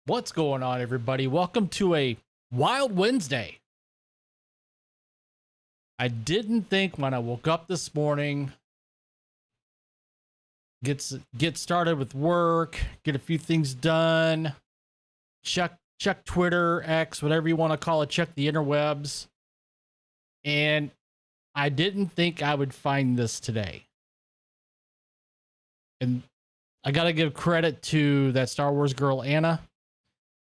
What's going on, everybody? Welcome to a Wild Wednesday. I didn't think when I woke up this morning, get started with work, get a few things done, check Twitter, X, whatever you want to call it, check the interwebs, and I didn't think I would find this today. And I got to give credit to that Star Wars girl, Anna.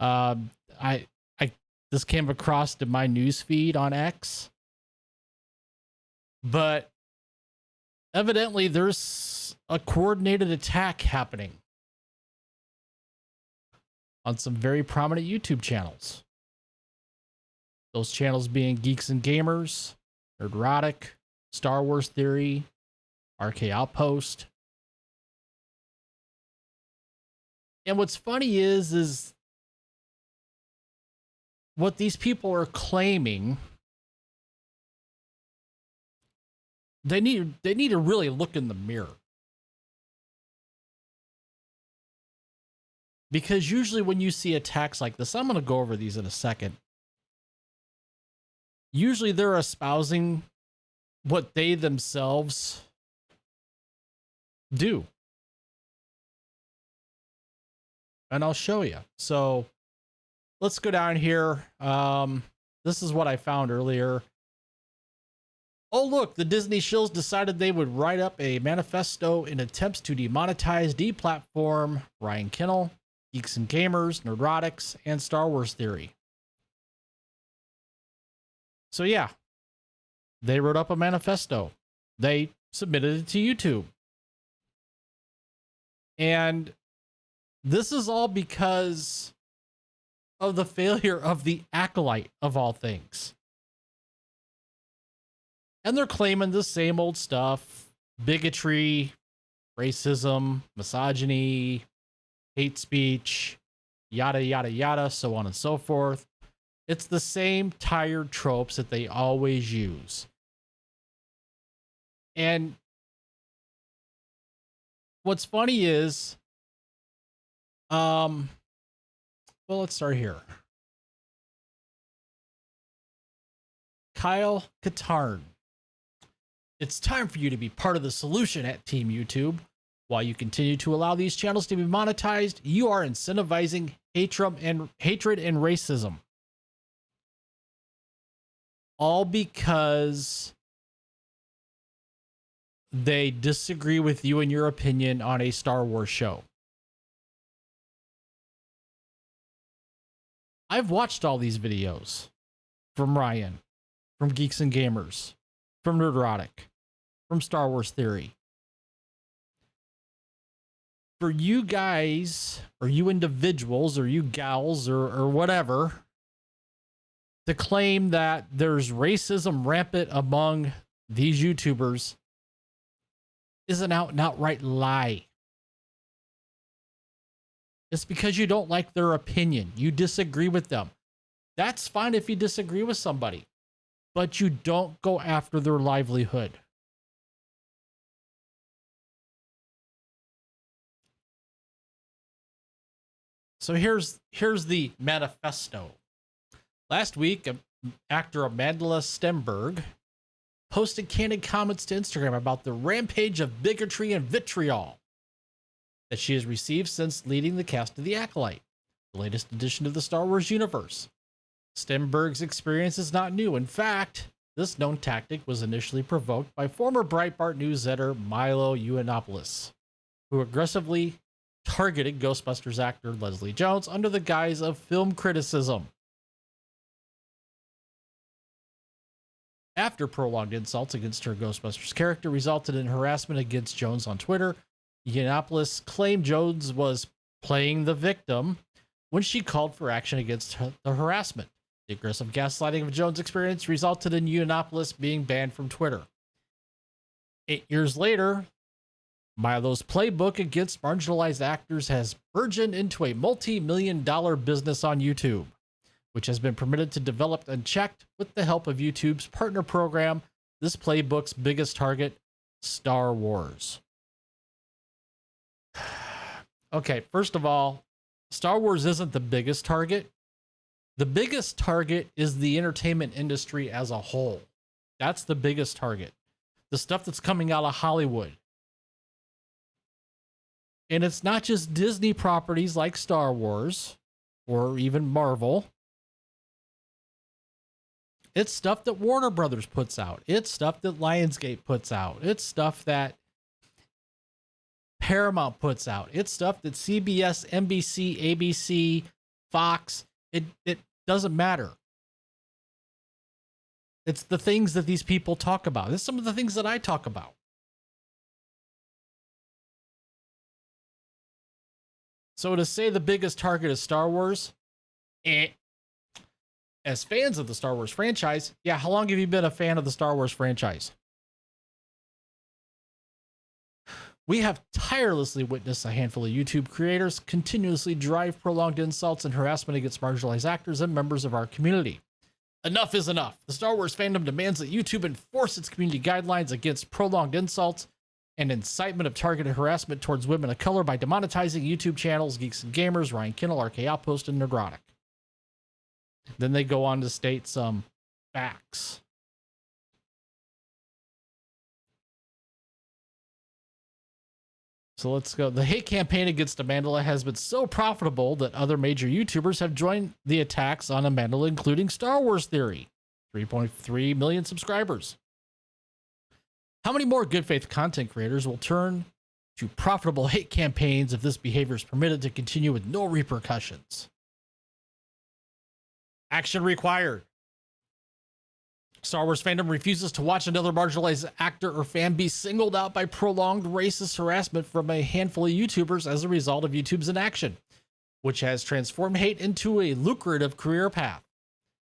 I this came across to my news feed on X, but evidently there's a coordinated attack happening on some very prominent YouTube channels. Those channels being Geeks and Gamers, Nerdrotic, Star Wars Theory, RK Outpost. And what's funny is what these people are claiming. They need to really look in the mirror. Because usually when you see attacks like this, I'm going to go over these in a second. Usually they're espousing what they themselves do. And I'll show you. So let's go down here. This is what I found earlier. Oh, look, the Disney shills decided they would write up a manifesto in attempts to demonetize, deplatform Ryan Kinnell, Geeks and Gamers, Nerdrotics, and Star Wars Theory. So yeah, they wrote up a manifesto. They submitted it to YouTube. And this is all because of the failure of the Acolyte, of all things. And they're claiming the same old stuff: bigotry, racism, misogyny, hate speech, yada, yada, yada, so on and so forth. It's the same tired tropes that they always use. And what's funny is, well, let's start here. Kyle Katarn. It's time for you to be part of the solution at Team YouTube. While you continue to allow these channels to be monetized, you are incentivizing hatred and racism. All because they disagree with you and your opinion on a Star Wars show. I've watched all these videos from Ryan, from Geeks and Gamers, from Nerdrotic, from Star Wars Theory. For you guys, or you individuals, or you gals, or whatever, to claim that there's racism rampant among these YouTubers is an out and outright lie. It's because you don't like their opinion. You disagree with them. That's fine if you disagree with somebody, but you don't go after their livelihood. So here's the manifesto. Last week, actor Amanda Stenberg posted candid comments to Instagram about the rampage of bigotry and vitriol that she has received since leading the cast of The Acolyte, the latest addition to the Star Wars universe. Stenberg's experience is not new. In fact, this known tactic was initially provoked by former Breitbart news editor Milo Yiannopoulos, who aggressively targeted Ghostbusters actor Leslie Jones under the guise of film criticism. After prolonged insults against her Ghostbusters character resulted in harassment against Jones on Twitter, Yiannopoulos claimed Jones was playing the victim when she called for action against the harassment. The aggressive gaslighting of Jones' experience resulted in Yiannopoulos being banned from Twitter. 8 years later, Milo's playbook against marginalized actors has burgeoned into a multi-million-dollar business on YouTube, which has been permitted to develop unchecked with the help of YouTube's partner program, this playbook's biggest target, Star Wars. Okay, first of all, Star Wars isn't the biggest target. The biggest target is the entertainment industry as a whole. That's the biggest target. The stuff that's coming out of Hollywood. And it's not just Disney properties like Star Wars or even Marvel. It's stuff that Warner Brothers puts out. It's stuff that Lionsgate puts out. It's stuff that Paramount puts out. It's stuff that CBS, NBC, ABC, Fox, it doesn't matter. It's the things that these people talk about. It's some of the things that I talk about. So to say the biggest target is Star Wars, as fans of the Star Wars franchise, yeah, how long have you been a fan of the Star Wars franchise? We have tirelessly witnessed a handful of YouTube creators continuously drive prolonged insults and harassment against marginalized actors and members of our community. Enough is enough. The Star Wars fandom demands that YouTube enforce its community guidelines against prolonged insults and incitement of targeted harassment towards women of color by demonetizing YouTube channels, Geeks and Gamers, Ryan Kindle, RK Outpost, and Neurotic. Then they go on to state some facts. So let's go. The hate campaign against Amandla has been so profitable that other major YouTubers have joined the attacks on Amandla, including Star Wars Theory. 3.3 million subscribers. How many more good faith content creators will turn to profitable hate campaigns if this behavior is permitted to continue with no repercussions? Action required. Star Wars fandom refuses to watch another marginalized actor or fan be singled out by prolonged racist harassment from a handful of YouTubers as a result of YouTube's inaction, which has transformed hate into a lucrative career path.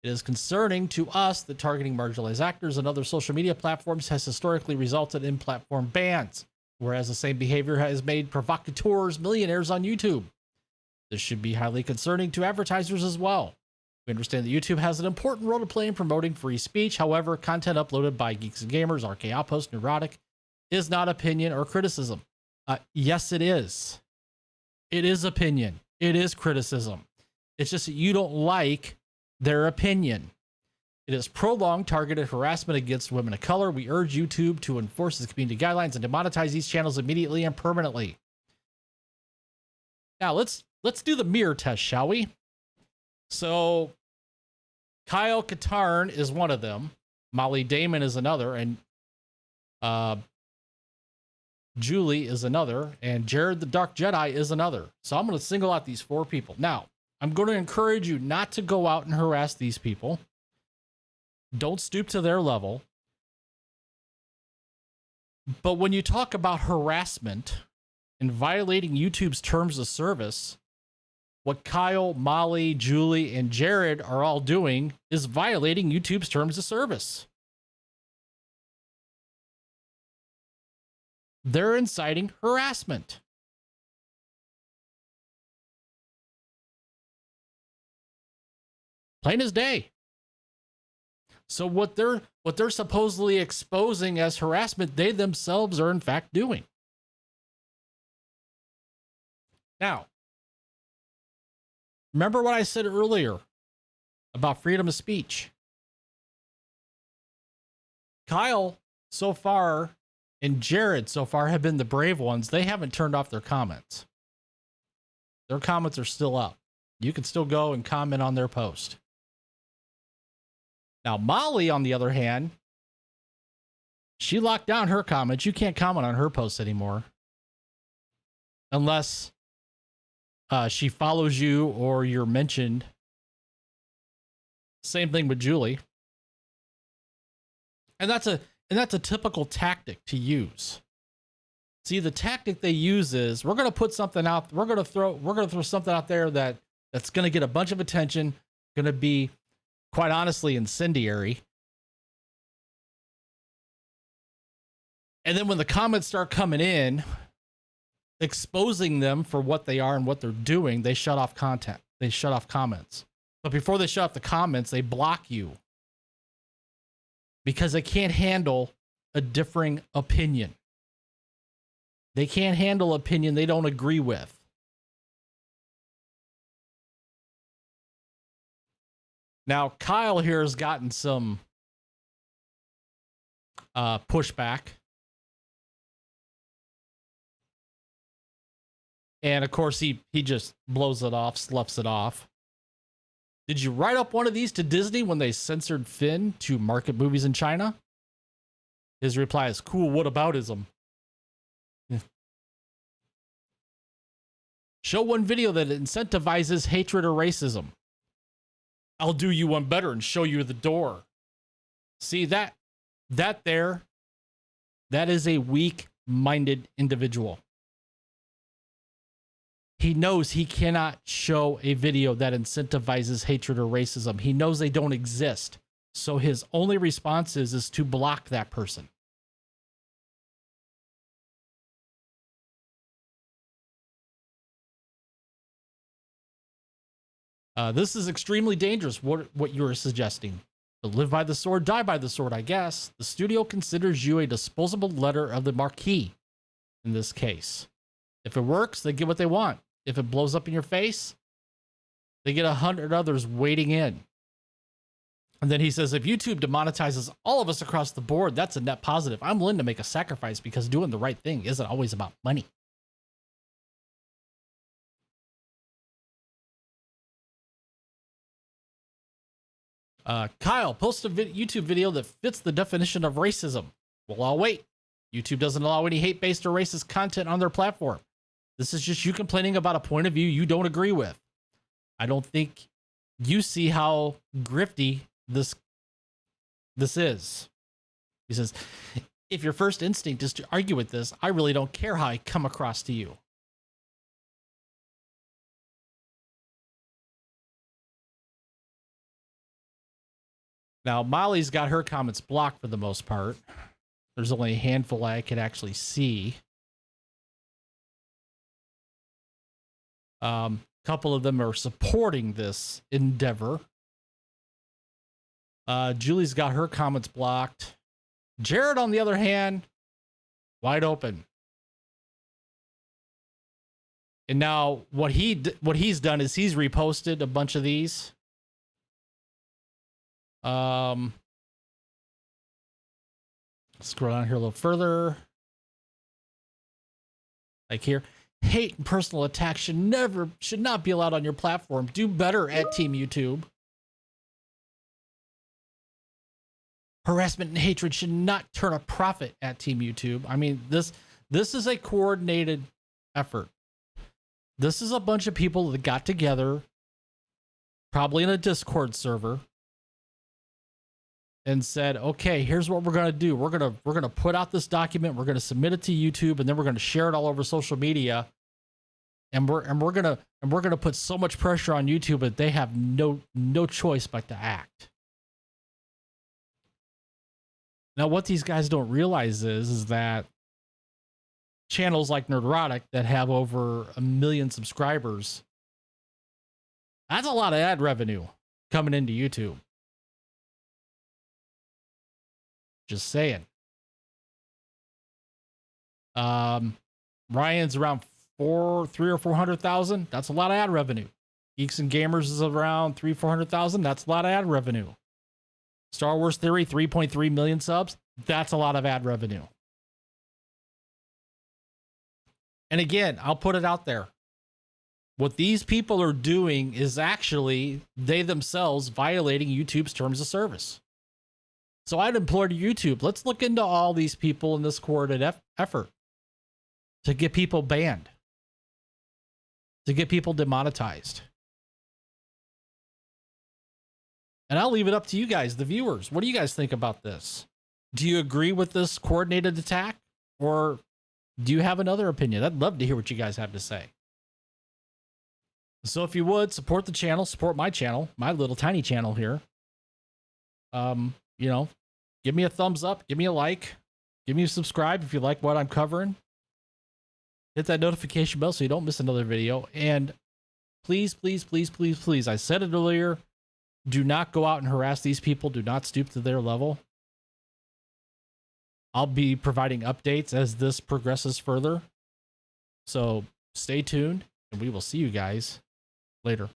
It is concerning to us that targeting marginalized actors and other social media platforms has historically resulted in platform bans, whereas the same behavior has made provocateurs millionaires on YouTube. This should be highly concerning to advertisers as well. We understand that YouTube has an important role to play in promoting free speech. However, content uploaded by Geeks and Gamers, RK Outpost, Neurotic is not opinion or criticism. Yes, it is. It is opinion. It is criticism. It's just that you don't like their opinion. It is prolonged targeted harassment against women of color. We urge YouTube to enforce its community guidelines and demonetize these channels immediately and permanently. Now let's do the mirror test, shall we? So Kyle Katarn is one of them. Molly Damon is another, and Julie is another, and Jared the Dark Jedi is another. So I'm going to single out these four people. Now, I'm going to encourage you not to go out and harass these people. Don't stoop to their level. But when you talk about harassment and violating YouTube's terms of service, what Kyle, Molly, Julie, and Jared are all doing is violating YouTube's terms of service. They're inciting harassment. Plain as day. So what they're supposedly exposing as harassment, they themselves are in fact doing. Now, remember what I said earlier about freedom of speech. Kyle so far and Jared so far have been the brave ones. They haven't turned off their comments. Their comments are still up. You can still go and comment on their post. Now, Molly, on the other hand, she locked down her comments. You can't comment on her posts anymore unless she follows you or you're mentioned. Same thing with Julie. And that's a typical tactic to use. See, the tactic they use is we're going to put something out. We're going to throw something out there that's going to get a bunch of attention, going to be quite honestly incendiary. And then when the comments start coming in, exposing them for what they are and what they're doing, they shut off content. They shut off comments. But before they shut off the comments, they block you because they can't handle a differing opinion. They can't handle opinion they don't agree with. Now, Kyle here has gotten some pushback. And of course, he just blows it off, sloughs it off. Did you write up one of these to Disney when they censored Finn to market movies in China? His reply is, cool, what aboutism? Show one video that incentivizes hatred or racism. I'll do you one better and show you the door. See, that is a weak-minded individual. He knows he cannot show a video that incentivizes hatred or racism. He knows they don't exist. So his only response is to block that person. This is extremely dangerous, what you're suggesting. To live by the sword, die by the sword, I guess. The studio considers you a disposable letter of the marquee in this case. If it works, they get what they want. If it blows up in your face, they get 100 others waiting in. And then he says, if YouTube demonetizes all of us across the board, that's a net positive. I'm willing to make a sacrifice because doing the right thing isn't always about money. Kyle, post a YouTube video that fits the definition of racism. Well, I'll wait. YouTube doesn't allow any hate-based or racist content on their platform. This is just you complaining about a point of view you don't agree with. I don't think you see how grifty this is. He says, if your first instinct is to argue with this, I really don't care how I come across to you. Now, Molly's got her comments blocked for the most part. There's only a handful I can actually see. Couple of them are supporting this endeavor. Julie's got her comments blocked. Jared, on the other hand, wide open. And now what he's done is he's reposted a bunch of these. Scroll down here a little further. Like here, hate and personal attacks should not be allowed on your platform. Do better at Team YouTube. Harassment and hatred should not turn a profit at Team YouTube. I mean, this is a coordinated effort. This is a bunch of people that got together, probably in a Discord server, and said, okay, here's what we're going to do. We're going to put out this document. We're going to submit it to YouTube, and then we're going to share it all over social media. And we're going to put so much pressure on YouTube that they have no choice but to act. Now, what these guys don't realize is that channels like Nerdrotic that have over 1 million subscribers, that's a lot of ad revenue coming into YouTube. Just saying. Ryan's around 300,000 or 400,000. That's a lot of ad revenue. Geeks and Gamers is around 300,000-400,000. That's a lot of ad revenue. Star Wars Theory, 3.3 million subs. That's a lot of ad revenue. And again, I'll put it out there. What these people are doing is actually they themselves violating YouTube's terms of service. So I'd implore to YouTube, let's look into all these people in this coordinated effort to get people banned, to get people demonetized. And I'll leave it up to you guys, the viewers. What do you guys think about this? Do you agree with this coordinated attack, or do you have another opinion? I'd love to hear what you guys have to say. So if you would, support the channel, support my channel, my little tiny channel here. You know, give me a thumbs up, give me a like, give me a subscribe if you like what I'm covering. Hit that notification bell so you don't miss another video. And please, please, please, please, please, I said it earlier, do not go out and harass these people. Do not stoop to their level. I'll be providing updates as this progresses further. So stay tuned, and we will see you guys later.